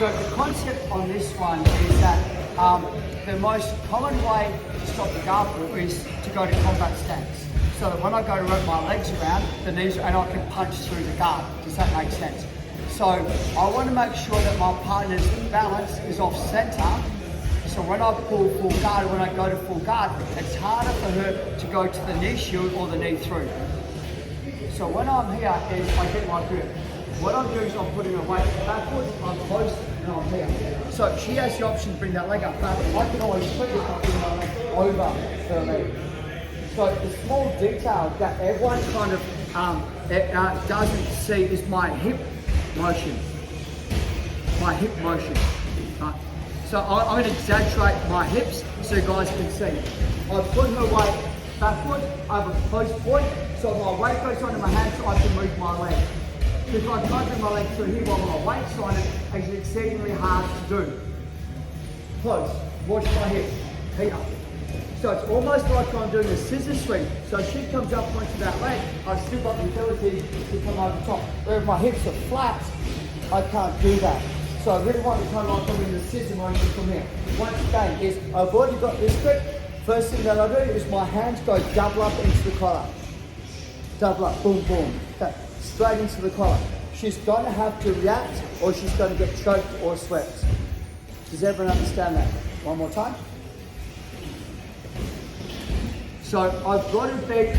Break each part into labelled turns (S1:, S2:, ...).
S1: So the concept on this one is that the most common way to stop the guard pull is to go to combat stance. So that when I go to wrap my legs around, the knees, and I can punch through the guard. Does that make sense? So I want to make sure that my partner's balance is off center. So when I pull full guard, when I go to full guard, it's harder for her to go to the knee shield or the knee through. So when I'm here is I get my grip. What I'm doing is I'm putting her weight backwards, I'm close, and I'm here. So she has the option to bring that leg up backwards. I can always put this up in my leg over her leg. So the small detail that everyone kind of doesn't see is my hip motion. My hip motion. Right. So I'm going to exaggerate my hips so you guys can see. I put her weight backwards, I have a close point, so my weight goes onto my hand so I can move my leg. If I can't move my leg through here while my weight's on it, it's exceedingly hard to do. Close, watch my hip, here. So it's almost like I'm doing a scissor swing. So if she comes up onto that leg, I've still got the ability to come over the top. Where if my hips are flat, I can't do that. So I really want to kind of like I'm in the scissor motion from here. Once again, is I've already got this grip. First thing that I do is my hands go double up into the collar. Double up, boom, boom. Okay, straight into the collar. She's going to have to react or she's going to get choked or swept. Does everyone understand that? One more time. So I've got to beat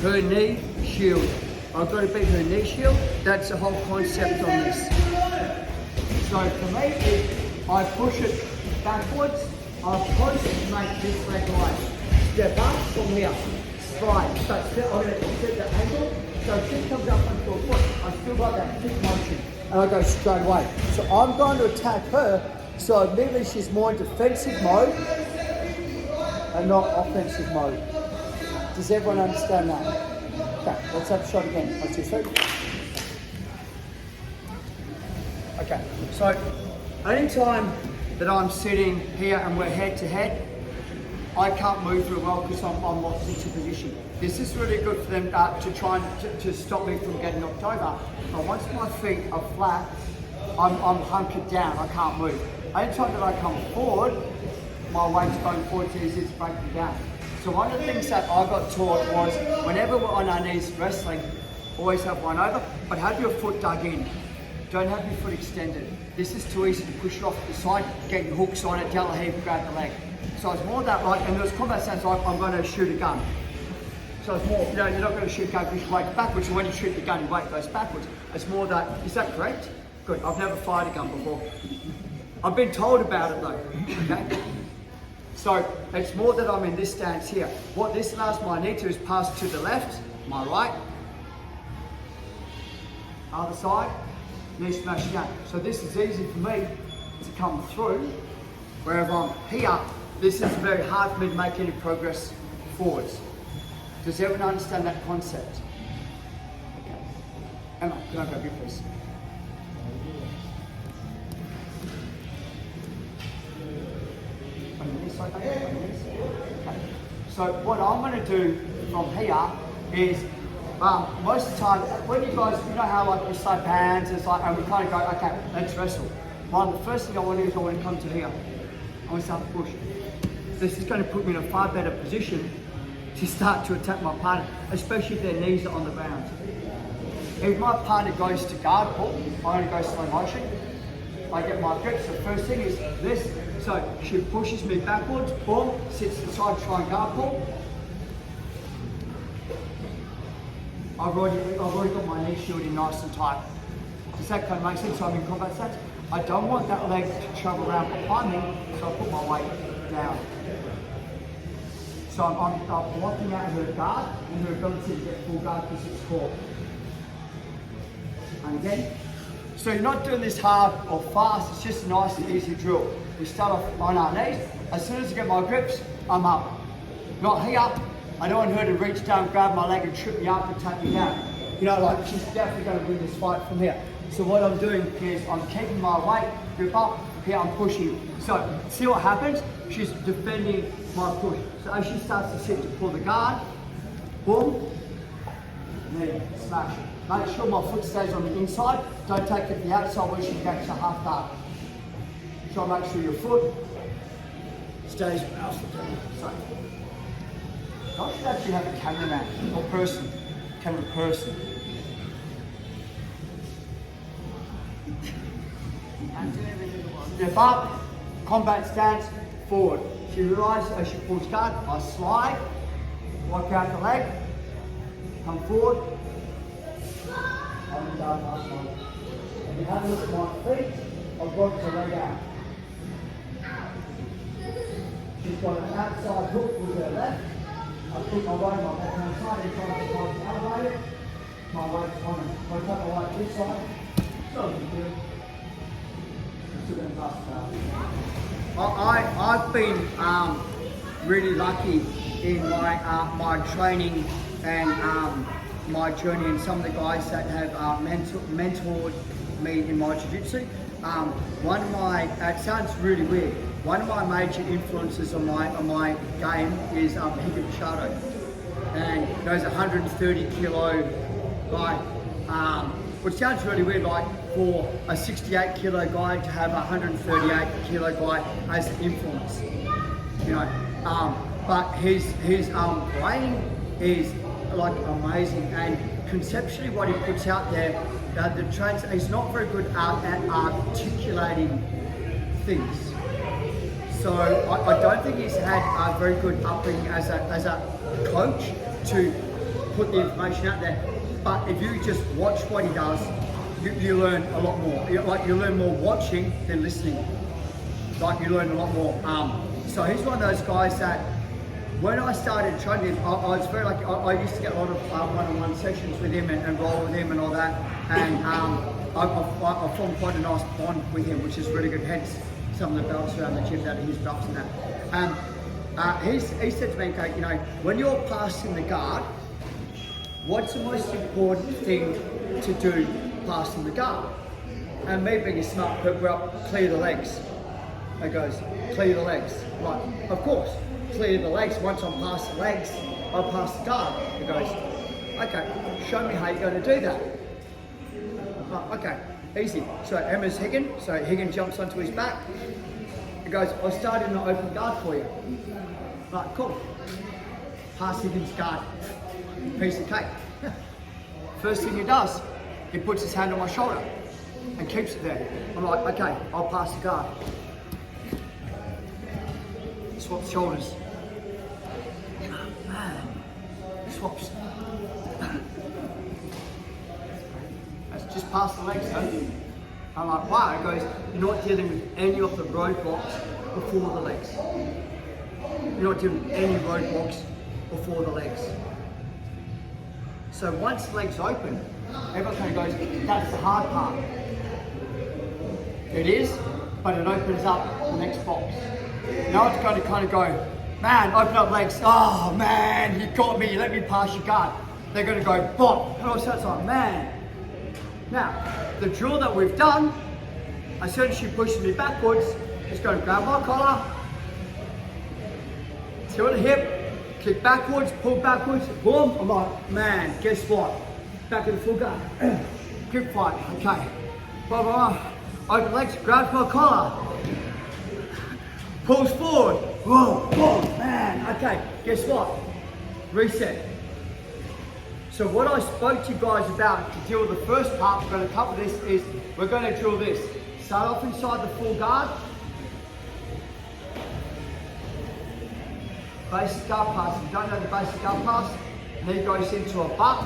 S1: her knee shield. I've got to beat her knee shield. That's the whole concept on this. So for me, if I push it backwards, I push to make this leg right. Step up from here, stride. So I'm going to set the angle. So if she comes up onto a foot, I've still got that kick motion, and I go straight away. So I'm going to attack her, so immediately she's more in defensive mode and not offensive mode. Does everyone understand that? Okay, let's have a shot again. 1, 2, 3. Okay, so anytime that I'm sitting here and we're head to head, I can't move very well because I'm locked into position. This is really good for them to try and to stop me from getting knocked over. But once my feet are flat, I'm hunkered down, I can't move. Anytime that I come forward, my weight's going forward, it's easy to break me down. So one of the things that I got taught was whenever we're on our knees wrestling, always have one over, but have your foot dug in. Don't have your foot extended. This is too easy to push it off to the side, get your hooks on it, tell the heap, grab the leg. So it's more that like, and there was combat stance like I'm going to shoot a gun. So it's more, you're not going to shoot a gun because your weight backwards, and when you shoot the gun, your weight goes backwards. It's more that, is that correct? Good, I've never fired a gun before. I've been told about it though, okay? So it's more that I'm in this stance here. What this allows my knee to is pass to the left, my right, other side, knee smash down. So this is easy for me to come through. Wherever I'm here, this is very hard for me to make any progress forwards. Does everyone understand that concept? Okay. Emma, can I grab you please? Okay. So what I'm going to do from here is, most of the time, when you guys, you know how like we slap hands, it's like, and we kind of go, okay, let's wrestle. Well, the first thing I want to do is I want to come to here. I want to start to push. This is going to put me in a far better position to start to attack my partner, especially if their knees are on the ground. If my partner goes to guard pull, I'm going to go slow motion. I get my grip, so first thing is this. So she pushes me backwards, boom, sits to the side, try and guard pull. I've already got my knee shielding nice and tight. Does that kind of make sense? So I'm in combat stance. I don't want that leg to travel around behind me, so I put my weight down. So I'm blocking out her guard and her ability to get full guard because it's caught. And again, so you're not doing this hard or fast, it's just a nice and easy drill. We start off on our knees. As soon as I get my grips, I'm up. Not here. I don't want her to reach down, grab my leg and trip me up and tap me down. You know, like she's definitely going to win this fight from here. So what I'm doing is I'm keeping my weight, grip up, here I'm pushing. So see what happens? She's defending my push. So as she starts to sit to pull the guard, boom, knee, smash. Make sure my foot stays on the inside. Don't take it to the outside where she gets a half guard. try to make sure your foot stays mouse. So, I should actually have a cameraman or camera person. Step up, combat stance, forward. She realises as she pulls guard, I slide, walk out the leg, come forward, and down past my leg. And you have a look at my feet, I've got the leg out. She's got an outside hook with her left. I put my weight on my backhand side and try to try to elevate it. My weight's on it. I put my weight this side. So good. I've been really lucky in my training and my journey, and some of the guys that have mentored me in my jiu-jitsu. One of my, it sounds really weird, one of my major influences on my game is Higan Shadow, and there's a 130 kilo guy, which sounds really weird, like for a 68 kilo guy to have a 138 kilo guy as an influence, you know. But his brain is like amazing, and conceptually what he puts out there, he's not very good at articulating things. So I don't think he's had a very good upbringing as a coach to put the information out there. But if you just watch what he does, you learn a lot more. You learn more watching than listening. Like you learn a lot more. So he's one of those guys that when I started training him, I was very lucky. I used to get a lot of one-on-one sessions with him and roll with him and all that. And I formed quite a nice bond with him, which is really good. Hence some of the belts around the gym that he's belts and that. He said to me, okay, you know, when you're passing the guard, what's the most important thing to do passing the guard? And me being a smart people, clear the legs. He goes, clear the legs. Right, of course, clear the legs. Once I'm past the legs, I'll pass the guard. He goes, okay, show me how you're going to do that. Oh, okay, easy. So Emma's Higan, so Higan jumps onto his back. He goes, I'll start in the open guard for you. Right, cool. Pass Higan's guard. Piece of cake. First thing he does, he puts his hand on my shoulder and keeps it there. I'm like, okay, I'll pass the guard. Swaps shoulders. Swaps. That's just past the legs, though. I'm like, wow. He goes, you're not dealing with any of the roadblocks before the legs. You're not dealing with any roadblocks before the legs. So once the legs open, everyone kind of goes, that's the hard part. It is, but it opens up the next box. Now it's going to kind of go, man, open up legs. Oh man, you got me, let me pass your guard. They're going to go, bop. And all of a sudden it's like, man. Now, the drill that we've done, as soon as she pushes me backwards, it's going to grab my collar, to the hip, kick backwards, pull backwards, boom. I'm like, man, guess what? Back in the full guard. Grip fight, okay. Blah, blah, blah. Open legs, grabs my collar. Pulls forward. Whoa, whoa, man. Okay, guess what? Reset. So what I spoke to you guys about to deal with the first part, we're going to cover this, is we're going to drill this. Start off inside the full guard. Basic guard pass. If you don't know the basic guard pass, knee goes into a butt.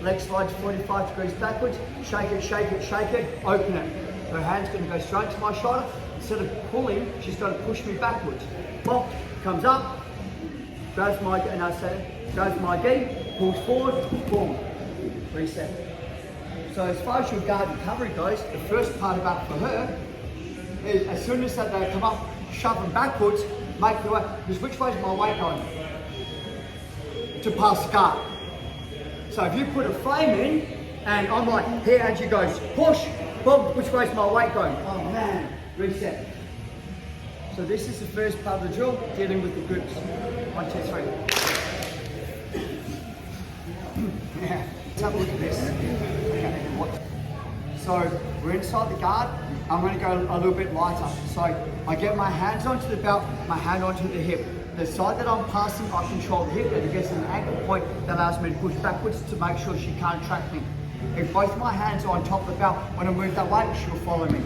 S1: Leg slides 45 degrees backwards. Shake it, shake it, shake it. Open it. Her hand's going to go straight to my shoulder. Instead of pulling, she's going to push me backwards. Pop, comes up, grabs my, and I say, grabs my gi, pulls forward, boom, reset. So as far as your guard recovery goes, the first part about for her is as soon as they come up, shove them backwards, make the way, because which way is my weight going? To pass the guard. So if you put a frame in, and I'm like, here, and she goes, push, boom, which way is my weight going? Oh man, reset. So this is the first part of the drill, dealing with the grips. 1, 2, 3. Yeah, let's have a look at this. Okay, So we're inside the guard. I'm going to go a little bit lighter. So I get my hands onto the belt, my hand onto the hip. The side that I'm passing, I control the hip, and it gets an ankle point that allows me to push backwards to make sure she can't track me. If both my hands are on top of the belt, when I move that way, she'll follow me.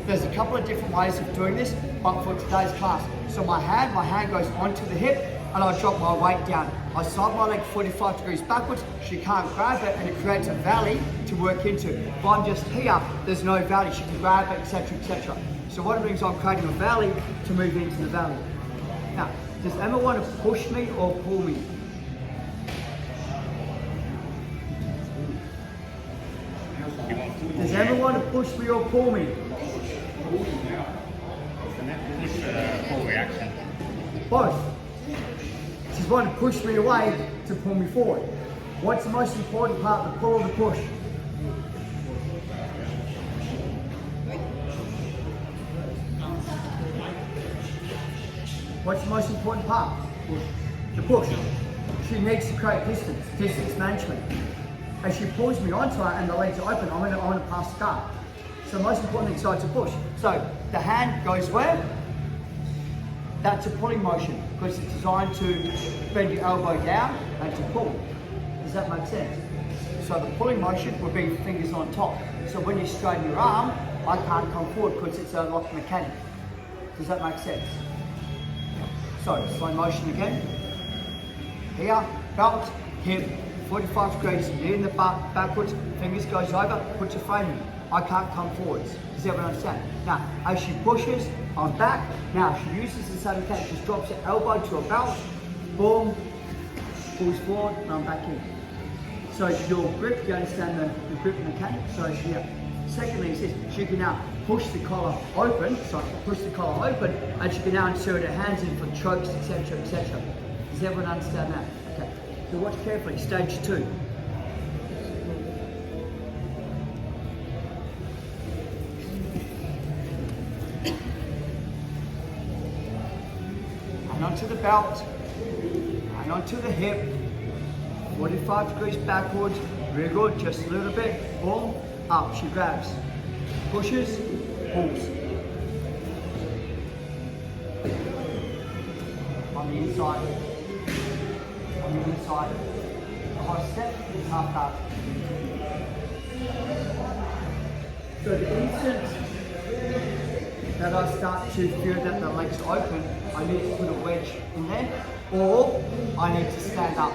S1: There's a couple of different ways of doing this, but for today's class. So my hand goes onto the hip, and I drop my weight down. I slide my leg 45 degrees backwards, she can't grab it, and it creates a valley to work into. If I'm just here, there's no valley, she can grab it, etc., etc. So what it means, I'm creating a valley to move into the valley. Now, does Emma want to push me or pull me? Does Emma want to push me or pull me?
S2: Pull reaction.
S1: Both. She's wanting to push me away to pull me forward. What's the most important part, the pull or the push? What's the most important part? The push. She needs to create distance management. As she pulls me onto her and the legs are open, I'm going to pass the guard. So the most important thing is to push. So the hand goes where? That's a pulling motion because it's designed to bend your elbow down and to pull. Does that make sense? So the pulling motion will be fingers on top. So when you straighten your arm, I can't come forward because it's a lock mechanic. Does that make sense? So slow motion again. Here, belt, hip, 45 degrees, knee in the butt, backwards, fingers goes over, put your frame in. I can't come forwards. Does everyone understand? Now, as she pushes, I'm back. Now, she uses the same mechanic, just drops her elbow to her belt, boom, pulls forward, and I'm back in. So your grip, you understand the grip mechanic? So here. Secondly, it says she can now push the collar open, and she can now insert her hands in for chokes, etc., etc. Does everyone understand that? Okay. So watch carefully, stage 2. Hang on to the belt, hang on to the hip, 45 degrees backwards, very good, just a little bit, boom, up, she grabs, pushes, pulls. On the inside, high step, half guard. So the instant that I start to feel that the legs are open, I need to put a wedge in there, or I need to stand up.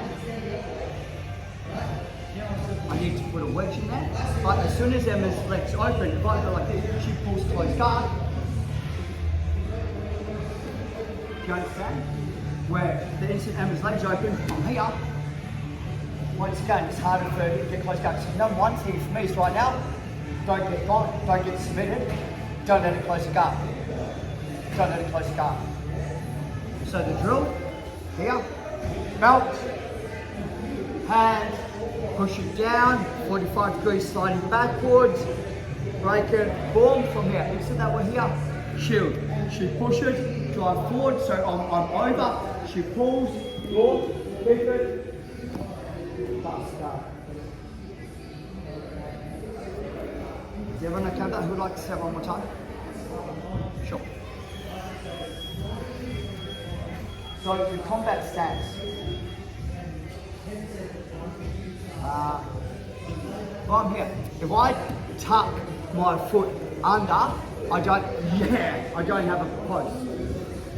S1: I need to put a wedge in there, but as soon as Emma's legs open, if I go like this, she pulls close guard. Do you understand? Where the instant Emma's legs open, I'm here. Once again, it's harder for her to get close guard. So number one thing for me is right now, don't get gone, don't get submitted, don't let it close the guard. Don't let it close the guard. So the drill, here, belt, hand, push it down, 45 degrees sliding backwards, break it, boom, from here. Instant that we're here, shield. She pushes, drive forward, so I'm over, she pulls, boom, keep it, pass guard. Is everyone okay with that? Who would like to say it one more time? Sure. So the combat stance. I'm here. If I tuck my foot under, I don't have a post.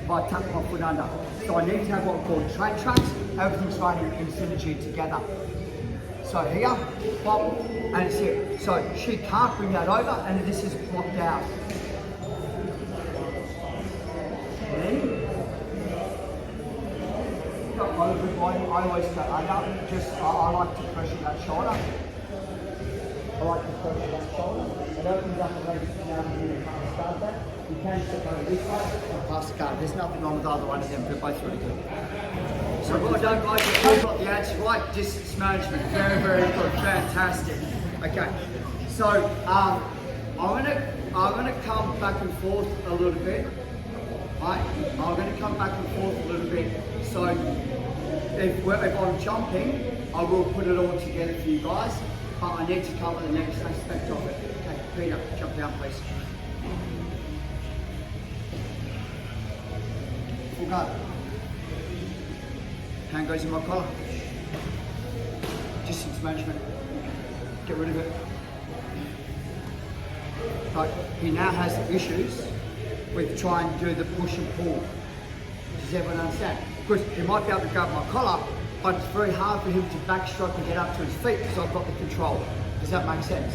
S1: If I tuck my foot under. So I need to have what we call train tracks. Everything's running in synergy together. So here, pop, and it's here. So she can't bring that over, and this is blocked out. Then, over body, I always go under. Just I like to pressure that shoulder. I like to pressure that shoulder. It opens up the legs now and you can't start that. You can step over this way or pass the guard. There's nothing wrong with either one of them. They're both really good. So what I don't like is I've got the answer right. Distance management, very, very good, fantastic. Okay, so I'm gonna come back and forth a little bit. Right, I'm gonna come back and forth a little bit. So if I'm jumping, I will put it all together for you guys. But I need to cover the next aspect of it. Okay. Peter, jump down please. Full guard. Hand goes in my collar. Distance management. Get rid of it. But he now has issues with trying to do the push and pull. Does everyone understand? Because he might be able to grab my collar, but it's very hard for him to backstroke and get up to his feet because I've got the control. Does that make sense?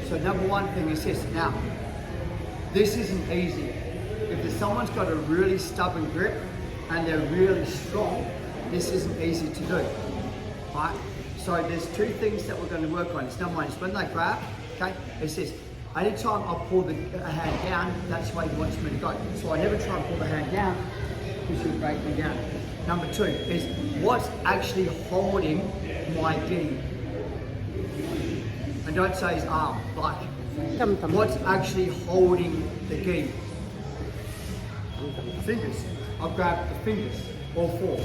S1: So number one thing is this. Now, this isn't easy. If someone's got a really stubborn grip and they're really strong, this isn't easy to do, right? So there's two things that we're going to work on. It's number one, is when they grab, okay, it's this. Anytime I pull the hand down, that's the way he wants me to go. So I never try and pull the hand down because he'll break me down. Number two is what's actually holding my gi. And don't say his arm, like what's actually holding the gi. Fingers. I've grabbed the fingers, all four.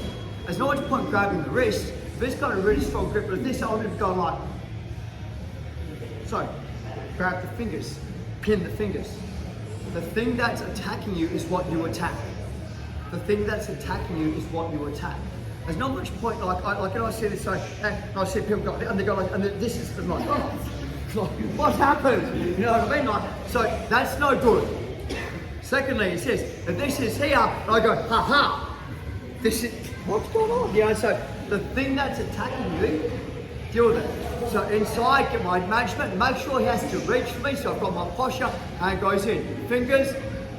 S1: There's no much point grabbing the wrist. If it's got a really strong grip like this, I'm just going like. So, grab the fingers, pin the fingers. The thing that's attacking you is what you attack. The thing that's attacking you is what you attack. There's not much point, like I see this, and I see people go, and they go like, and this is like, oh, what happened? You know what I mean? Like, so that's no good. Secondly, it says, if this is here, I go, ha ha, this is, what's going on? You know, so the thing that's attacking you, deal with it. So inside, get my management, make sure he has to reach for me, so I've got my posture, and it goes in. Fingers,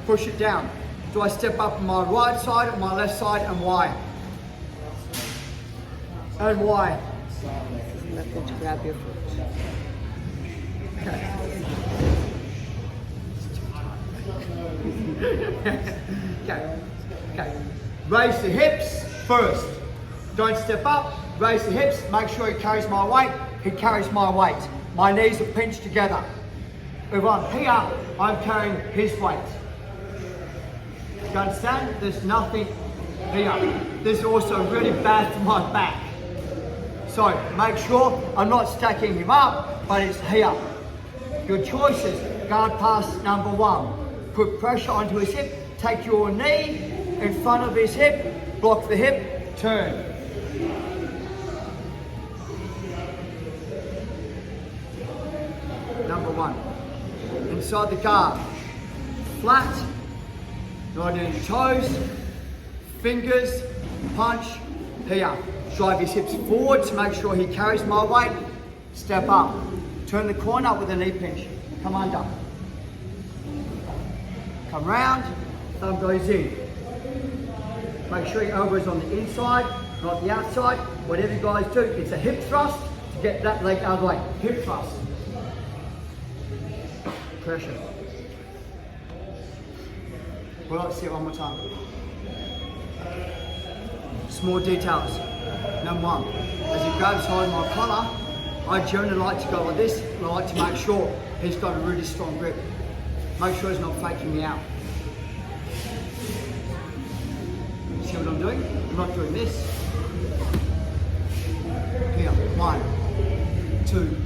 S1: push it down. Do I step up on my right side, on my left side, and why? And why?
S3: Not going to grab your foot.
S1: Okay. Okay. Raise the hips first. Don't step up. Raise the hips. Make sure he carries my weight. He carries my weight. My knees are pinched together. If I'm here, I'm carrying his weight. You understand? There's nothing here. This is also really bad for my back. So make sure I'm not stacking him up, but it's here. Your choices. Guard pass number one. Put pressure onto his hip, take your knee in front of his hip, block the hip, turn. Number one. Inside the guard. Flat, not in your toes, fingers, punch, here. Drive his hips forward to make sure he carries my weight. Step up. Turn the corner with a knee pinch. Come under. Come round, thumb goes in. Make sure your elbow's on the inside, not the outside. Whatever you guys do, it's a hip thrust to get that leg out of the way. Hip thrust. Pressure. Well, let's see it one more time. Small details. Number one, as he grabs hold of my collar, I generally like to go like this, and I like to make sure he's got a really strong grip. Make sure he's not faking me out. See what I'm doing? I'm not doing this. Here, 1, 2,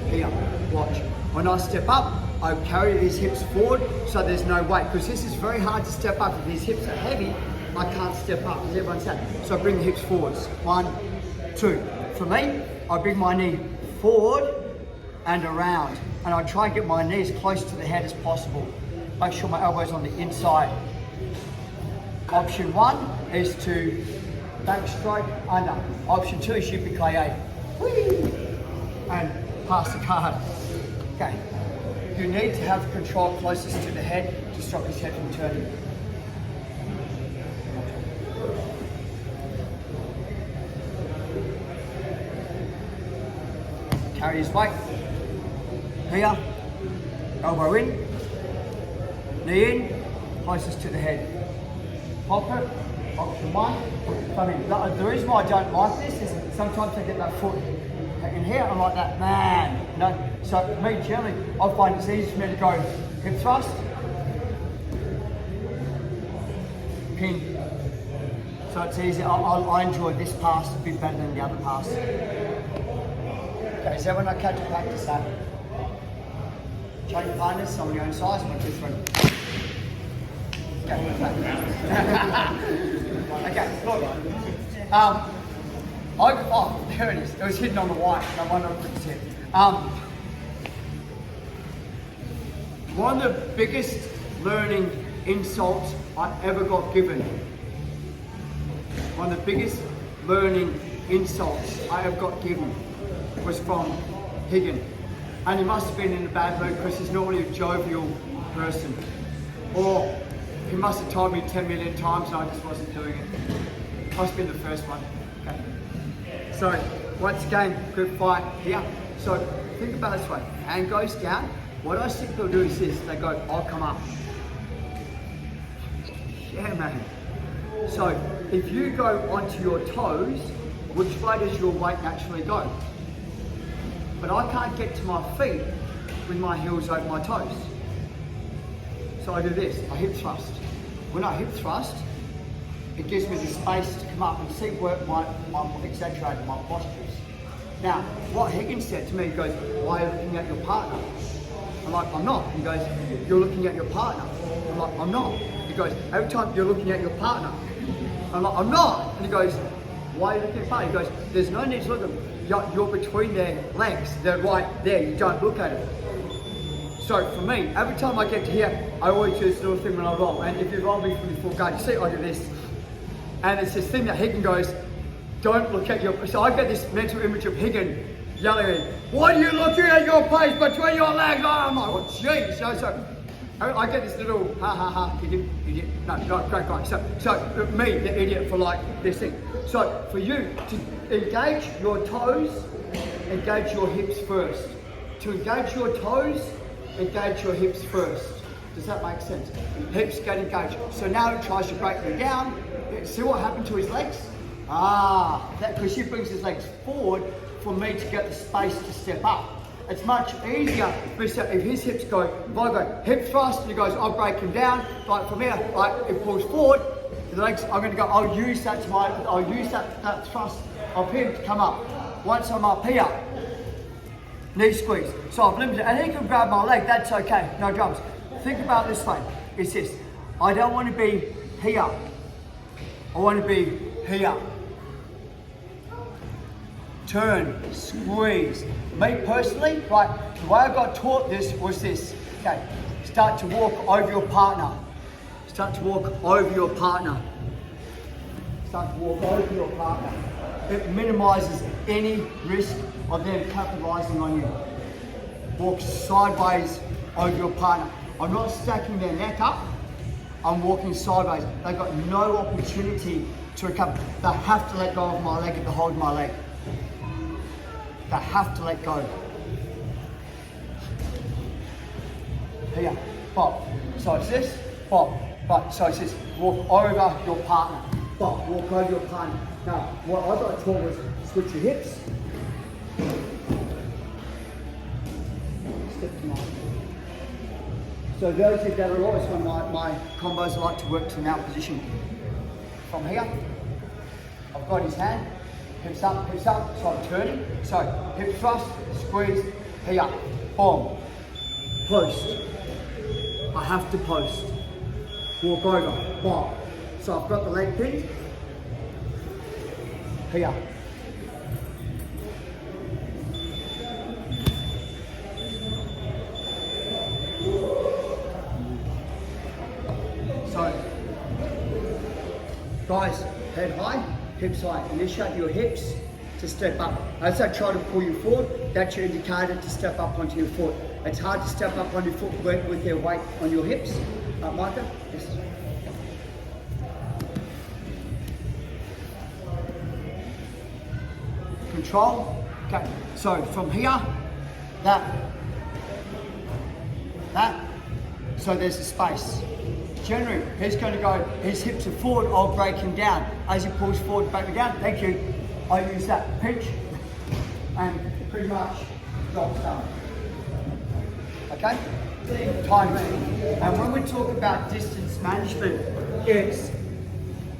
S1: here, watch. When I step up, I carry his hips forward so there's no weight, because this is very hard to step up. If his hips are heavy, I can't step up. Does everyone say? So I bring the hips forwards. 1, 2. For me, I bring my knee forward and around, and I try and get my knee as close to the head as possible. Make sure my elbow's on the inside. Option 1 is to backstroke under. Option 2 is yippee-ki-yay. And pass the card. Okay. You need to have control closest to the head to stop his head from turning. Carry his weight. Here, elbow in, knee in, closest to the head. Pop it, option 1, come in. The reason why I don't like this is sometimes I get that foot in here, I'm like that, man. You know? So me generally, I find it's easy for me to go hip thrust, pin. So it's easy. I enjoy this pass a bit better than the other pass. Okay, is everyone okay to practice that? Change partners, someone your own size, 1, 2, 3. Okay, look. Oh, there it is. It was hidden on the white. No wonder I couldn't see it. One of the biggest learning insults I ever got given. One of the biggest learning insults I ever got given was from Higgin. And he must have been in a bad mood because he's normally a jovial person. Or he must have told me 10 million times and I just wasn't doing it. Must have been the first one. Okay. So, once again, good fight here. So, think about it this way. Hand goes down. What I see people do is this. They go, I'll come up. Yeah, man. So, if you go onto your toes, which way does your weight naturally go? But I can't get to my feet with my heels over my toes. So I do this, I hip thrust. When I hip thrust, it gives me the space to come up and see where I'm exaggerating my postures. Now, what Higgins said to me, he goes, why are you looking at your partner? I'm like, I'm not. He goes, you're looking at your partner. I'm like, I'm not. He goes, every time you're looking at your partner. I'm like, I'm not. And he goes, why are you looking at your partner? He goes, there's no need to look at them. You're between their legs. They're right there. You don't look at it. So for me, every time I get to here, I always do this little thing when I roll. And if you roll me from the full guard, you see I do this. And it's this thing that Higgin goes, don't look at your... So I get this mental image of Higgin yelling at me, why are you looking at your face between your legs? Oh, I'm like, oh jeez. So I get this little, ha ha ha, idiot. No, great guy. So me, the idiot, for like this thing. So for you to engage your toes, engage your hips first. To engage your toes, engage your hips first. Does that make sense? Hips get engaged. So now he tries to break me down. See what happened to his legs? Because he brings his legs forward for me to get the space to step up. It's much easier if his hips go, if I go hip thrust and he goes, I'll break him down. Like from here, like it pulls forward, the legs, I'm going to go, I'll use that thrust of him to come up. Once I'm up here, knee squeeze. So I've limited, and he can grab my leg, that's okay, no drums. Think about it this way, it's this, I don't want to be here, I want to be here. Turn, squeeze. Me personally, right, the way I got taught this was this. Okay, start to walk over your partner. Start to walk over your partner. Start to walk over your partner. It minimises any risk of them capitalising on you. Walk sideways over your partner. I'm not stacking their neck up, I'm walking sideways. They've got no opportunity to recover. They have to let go of my leg and to hold my leg. They have to let go. Here, pop. So it's this, pop. But so it's this, walk over your partner. Pop, walk over your partner. Now, what I got taught was switch your hips. Step to my. So those that are always one of my combos, I like to work to mount position. From here, I've got his hand. Hips up, so I'm turning. So, hip thrust, squeeze, here, boom. Post. I have to post. Walk over, boom. So I've got the leg pinned. Here. So, guys, head high. Hips high. Initiate your hips to step up. As I try to pull you forward, that's your indicator to step up onto your foot. It's hard to step up on your foot with your weight on your hips. Micah? Yes. Control. Okay. So from here, that. So there's a space. Generally, he's going to go, his hips are forward, I'll break him down. As he pulls forward, break me down, thank you. I use that pinch and pretty much drops down. Okay? Timing. And when we talk about distance management, it's,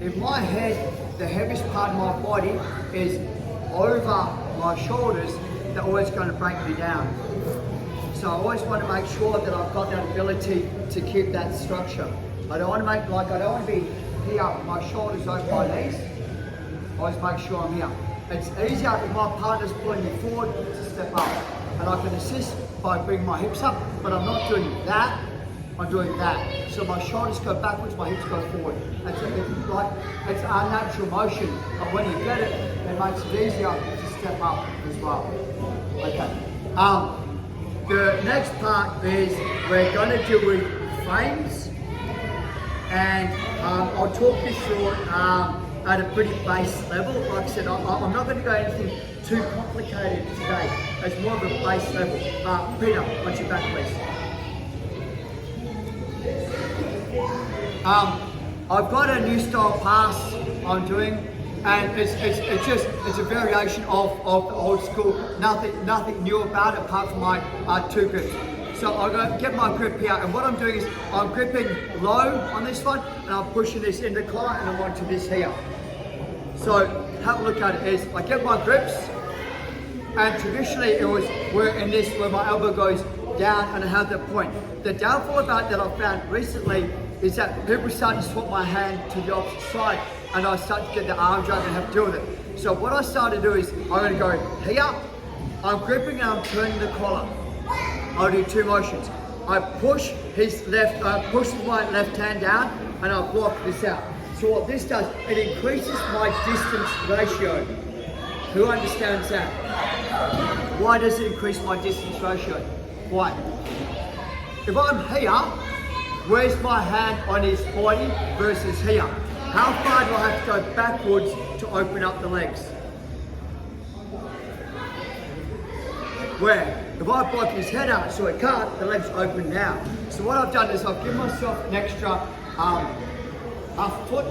S1: in my head, the heaviest part of my body is over my shoulders, they're always going to break me down. So I always want to make sure that I've got that ability to keep that structure. I don't want to be here, my shoulders over my knees. I always make sure I'm here. It's easier if my partner's pulling me forward to step up. And I can assist by bringing my hips up, but I'm not doing that, I'm doing that. So my shoulders go backwards, my hips go forward. It's our natural motion, but when you get it, it makes it easier to step up as well. Okay. The next part is we're going to deal with frames, and I'll talk this through at a pretty base level. Like I said, I'm not going to go anything too complicated today. It's more of a base level. Peter, watch your back, please. I've got a new style pass I'm doing, and it's a variation of the old school. Nothing new about it apart from my two grips. So I'm going to get my grip here, and what I'm doing is I'm gripping low on this one, and I'm pushing this in the collar, and I'm onto this here. So have a look at it. Is I get my grips, and traditionally it was where my elbow goes down and I have the point. The downfall about that I've found recently is that people start to swap my hand to the opposite side, and I start to get the arm drag and have to deal with it. So what I start to do is I'm going to go here, I'm gripping and I'm turning the collar. I'll do two motions. I push my left hand down and I block this out. So what this does, it increases my distance ratio. Who understands that? Why does it increase my distance ratio? Why? If I'm here, where's my hand on his body versus here? How far do I have to go backwards to open up the legs? Where? If I block his head out so it can't, the legs open now. So what I've done is I've given myself an extra half foot.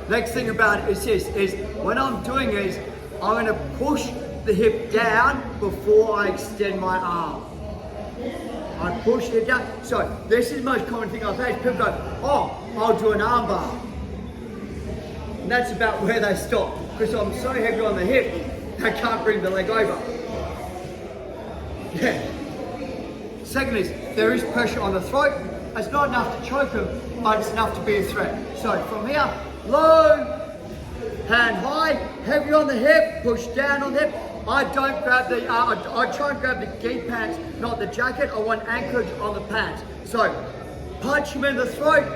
S1: Next thing about it is what I'm doing is I'm going to push the hip down before I extend my arm. I push it down. So this is the most common thing I've had. People go, oh, I'll do an arm bar. And that's about where they stop. Because I'm so heavy on the hip, I can't bring the leg over. Yeah. Second is, there is pressure on the throat. It's not enough to choke them, but it's enough to be a threat. So from here, low, hand high, heavy on the hip, push down on the hip. I don't grab the, I try and grab the gi pants, not the jacket. I want anchorage on the pants. So, punch him in the throat,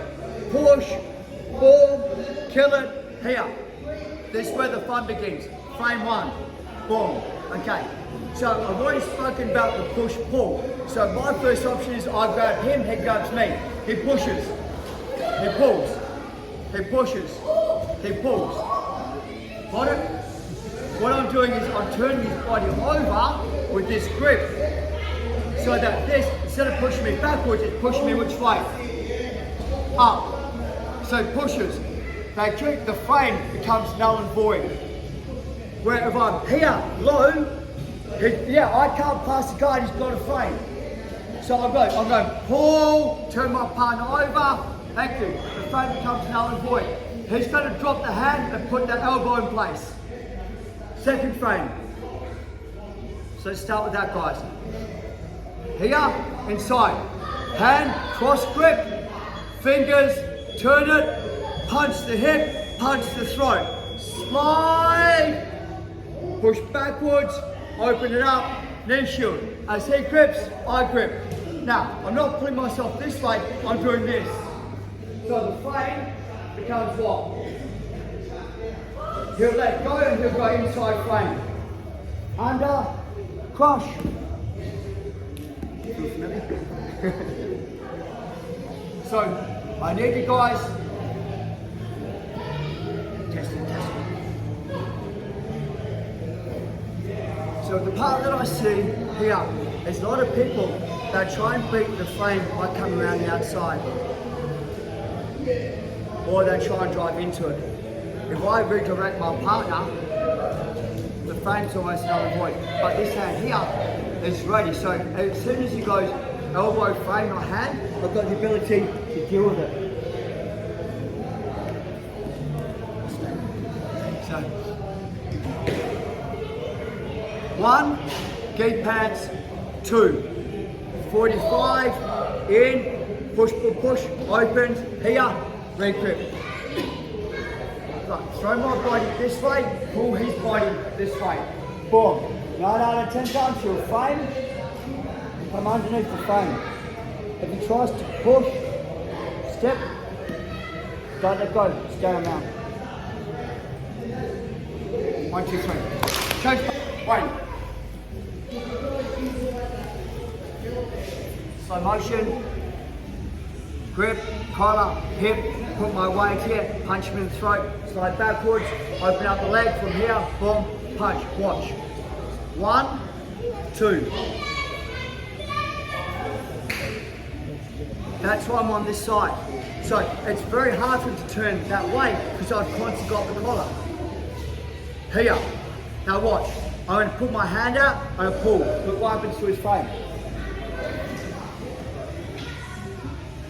S1: push, boom, kill it, here. This is where the fun begins. Frame one, boom, okay. So, I've already spoken about the push-pull. So, my first option is I grab him, he grabs me. He pushes, he pulls, he pushes, he pulls. Got it? What I'm doing is I'm turning his body over with this grip, so that this, instead of pushing me backwards, it's pushing me which way? Up. So it pushes. The frame becomes null and void. Where if I'm here, low, I can't pass the guard, he's got a frame. So I'm going pull, turn my partner over, thank you. The frame becomes null and void. He's going to drop the hand and put the elbow in place. Second frame. So let's start with that, guys. Here, inside. Hand, cross grip, fingers, turn it, punch the hip, punch the throat. Slide, push backwards, open it up, knee shield. As he grips, I grip. Now, I'm not putting myself this way, I'm doing this. So the frame becomes what? He'll let go and he'll go inside frame. Under, crush. So, I need you guys. Test it. So the part that I see here is a lot of people that try and beat the frame by coming around the outside. Or they try and drive into it. If I redirect my partner, the frame's almost null and void. But this hand here is ready. So as soon as he goes elbow, frame or hand, I've got the ability to deal with it. So 1, gi pants, 2, 45, in, push, pull, push, opens, here, leg grip. Right, throw my body this way, pull his body this way. Boom. 9 out of 10 times you'll frame, come underneath the frame. If he tries to push, step, don't let go, stay around. 1, 2, 3. Change, wait. Slow motion, grip, collar, hip, put my weight here, punch him in the throat, slide backwards, open up the leg from here, boom, punch, watch. 1, 2. That's why I'm on this side. So it's very hard for him to turn that way because I've constantly got the collar. Here. Now watch. I'm going to put my hand out, I'm going to pull. Look what happens to his frame.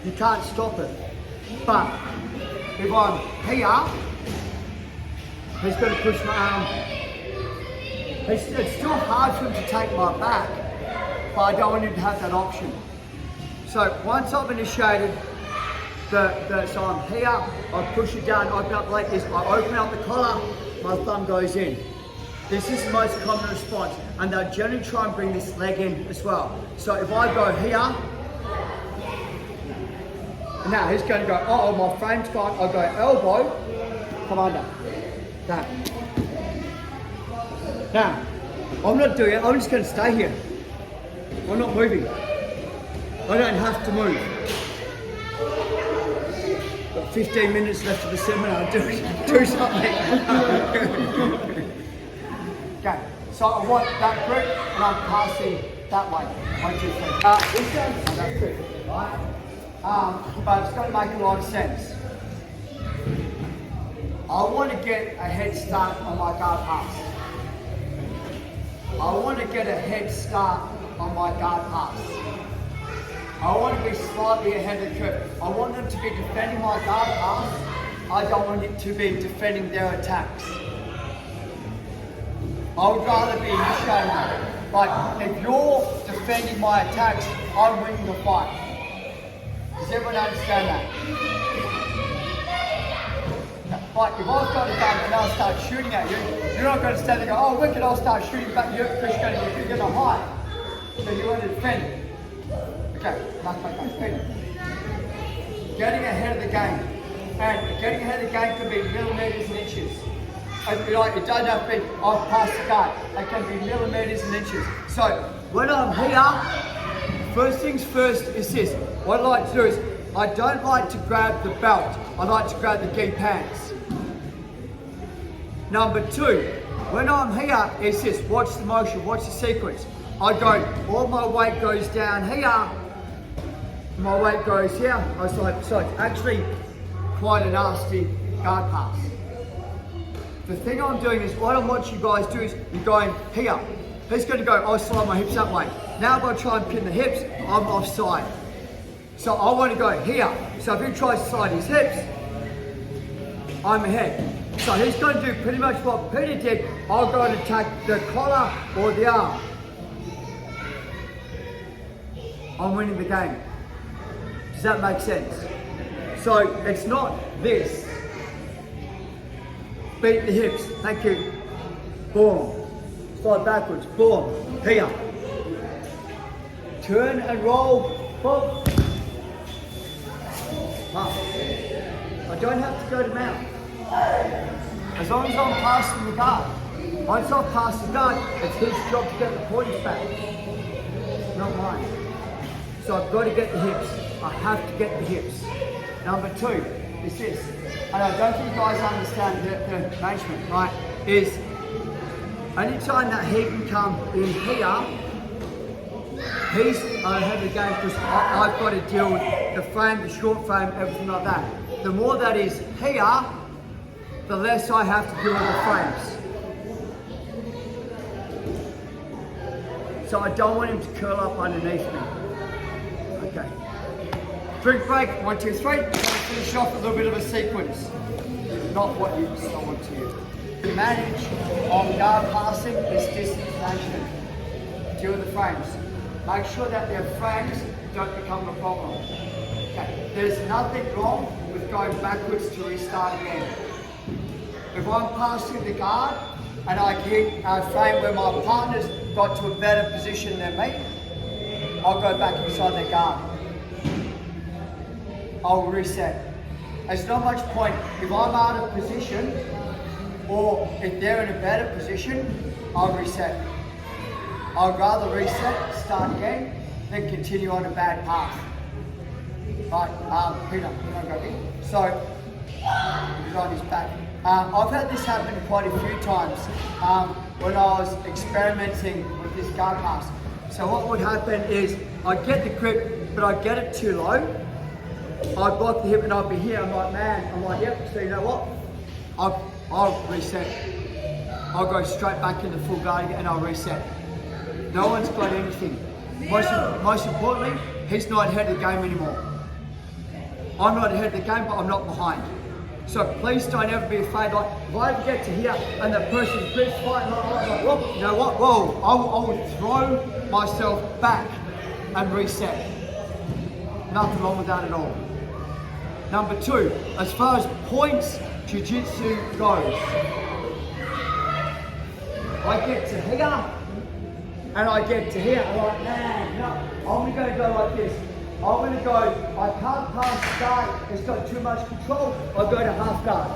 S1: You can't stop it. But if I'm here, he's going to push my arm. It's still hard for him to take my back, but I don't want him to have that option. So once I've initiated so I'm here, I push it down, open up like this, I open up the collar, my thumb goes in. This is the most common response, and they'll generally try and bring this leg in as well. So if I go here, now he's going to go, oh, my frame's gone, I'll go elbow, come under, that. Now, I'm not doing it, I'm just going to stay here. I'm not moving. I don't have to move. Got 15 minutes left of the seminar, do something. Okay, so I want that grip and I'm passing that way. 1, 2, 3. This goes, that's good, right? But it's got to make a lot of sense. I want to get a head start on my guard pass. I want to get a head start on my guard pass. I want to be slightly ahead of the curve. I want them to be defending my guard pass. I don't want it to be defending their attacks. I would rather be initiating them. Like, if you're defending my attacks, I'm winning the fight. Does everyone understand that? Like, if I've got a gun and I'll start shooting at you, you're not going to stand there and go, oh, wicked, I'll start shooting back. You're going to hide. So you want to defend it. Okay, defend it. Getting ahead of the game. And getting ahead of the game can be millimeters and inches. It doesn't have to be, I've passed the guard. It can be millimeters and inches. So, when I'm here, first things first is this. What I like to do is, I don't like to grab the belt. I like to grab the gi pants. Number 2, when I'm here, it's this. Watch the motion, watch the sequence. I go, all my weight goes down here. My weight goes here. So it's actually quite a nasty guard pass. The thing I'm doing is, what I want you guys to do is, you're going here. He's going to go, I slide my hips that way. Now if I try and pin the hips, I'm offside. So I want to go here. So if he tries to slide his hips, I'm ahead. So he's going to do pretty much what Peter did. I'll go and attack the collar or the arm. I'm winning the game. Does that make sense? So it's not this. Beat the hips, thank you. Boom. Slide backwards, boom. Here. Turn and roll, boom. I don't have to go to mount. As long as I'm passing the guard. Once I've passed the guard, it's his job to get the points back. Not mine. So I've got to get the hips. I have to get the hips. Number 2 is this. And I don't think you guys understand the management, right? Is anytime that he can come in here, he's ahead of the game because I've got to deal with the frame, the short frame, everything like that. The more that is here, the less I have to deal with the frames. So I don't want him to curl up underneath me. Okay. Drink break, 1, 2, 3. Finish off with a little bit of a sequence. Not what you sold to you. To manage on guard passing is distance management. Deal with the frames. Make sure that their frames don't become a problem. Okay. There's nothing wrong with going backwards to restart again. If I'm passing the guard and I hit a frame where my partner's got to a better position than me, I'll go back inside their guard. I'll reset. There's not much point if I'm out of position or if they're in a better position, I'll reset. I'd rather reset, start again, than continue on a bad path. Right, Peter, you want to go in? So, he's on his back. I've had this happen quite a few times when I was experimenting with this guard pass. So what would happen is I'd get the grip, but I'd get it too low. I'd block the hip and I'd be here. I'm like, yep, so you know what? I'll reset. I'll go straight back into full guard again and I'll reset. No one's got anything. Most importantly, he's not ahead of the game anymore. I'm not ahead of the game, but I'm not behind. So please don't ever be afraid. Like, if I ever get to here and the person's grips fighting, like, whoa, you know what? Whoa, I will throw myself back and reset. Nothing wrong with that at all. Number two, as far as points jiu-jitsu goes, I get to here and I get to here. I'm like, man, no, I'm going to go like this. I'm going to go, I can't pass guard, it's got too much control, I'll go to half guard.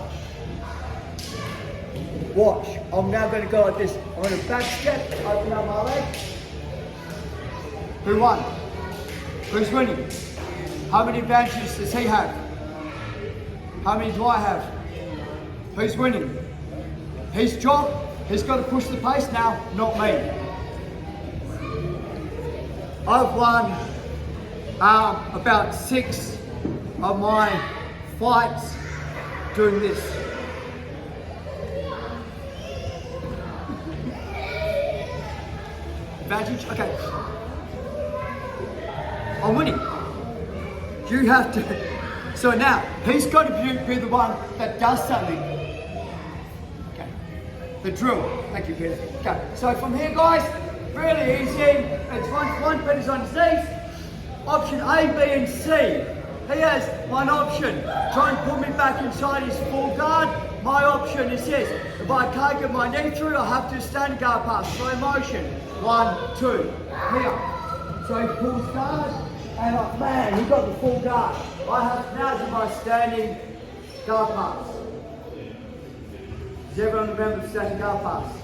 S1: Watch, I'm now going to go like this. I'm going to back step, open up my leg. Who won? Who's winning? How many advantages does he have? How many do I have? Who's winning? His job, he's got to push the pace now, not me. I've won about 6 of my fights doing this. Advantage? Okay. I'm winning. You have to. So now, he's got to be the one that does something. Okay. The drill. Thank you, Peter. Okay. So from here, guys, really easy. It's one Peter's on his knees. Option A, B, and C. He has one option. Try and pull me back inside his full guard. My option is this. If I can't get my knee through, I have to stand guard pass. Slow motion. 1, 2. Here. So he pulls guard. And like, man, he got the full guard. I have now to my standing guard pass. Does everyone remember the standing guard pass?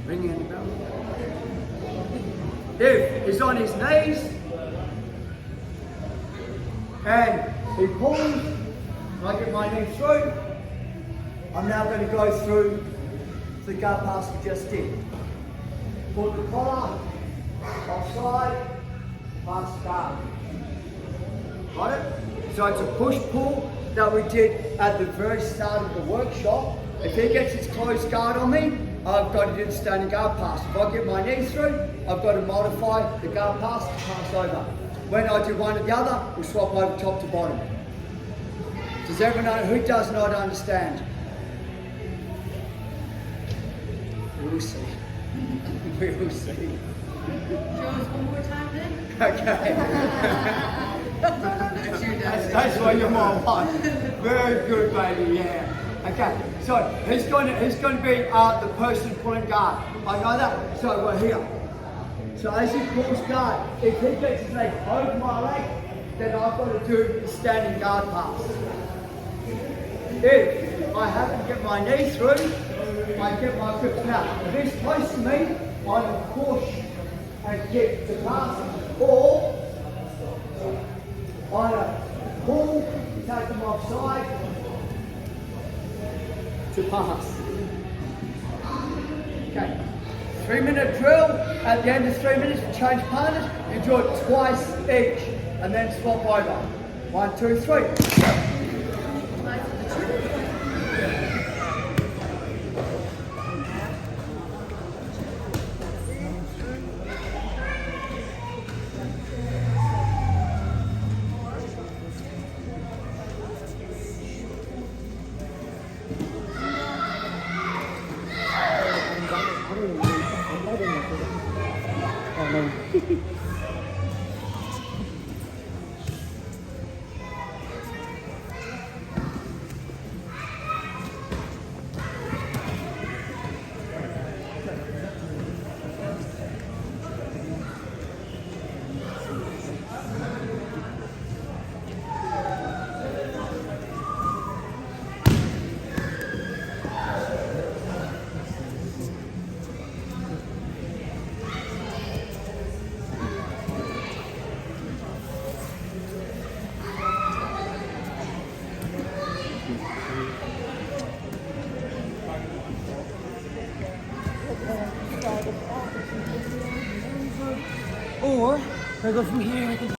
S1: Bring in the bell. If he's on his knees and he pulls, and I get my knee through, I'm now going to go through the guard pass we just did. Put the collar, offside, pass guard. Got it? So it's a push-pull that we did at the very start of the workshop. If he gets his closed guard on me, I've got to do the standing guard pass. If I get my knee through, I've got to modify the guard pass to pass over. When I do one or the other, we'll swap over top to bottom. Does everyone know? Who does not understand? We'll see. We'll see.
S4: Show us one more time then.
S1: Okay.
S4: That's your dad.
S1: That's what you're more on. Very good, baby. Yeah. Okay. So he's going to be the person pulling guard. I know that. So we're here. So as he pulls guard, if he gets his leg over my leg, then I've got to do the standing guard pass. If I happen to get my knee through, I get my grip. Now, if he's close to me, I will push and get the pass, or I pull, take them offside to pass. Okay, 3-minute drill. At the end of 3 minutes, we change partners. You do it twice each, and then swap over. 1, 2, 3.
S3: 다른 다른 네. Or I go from here.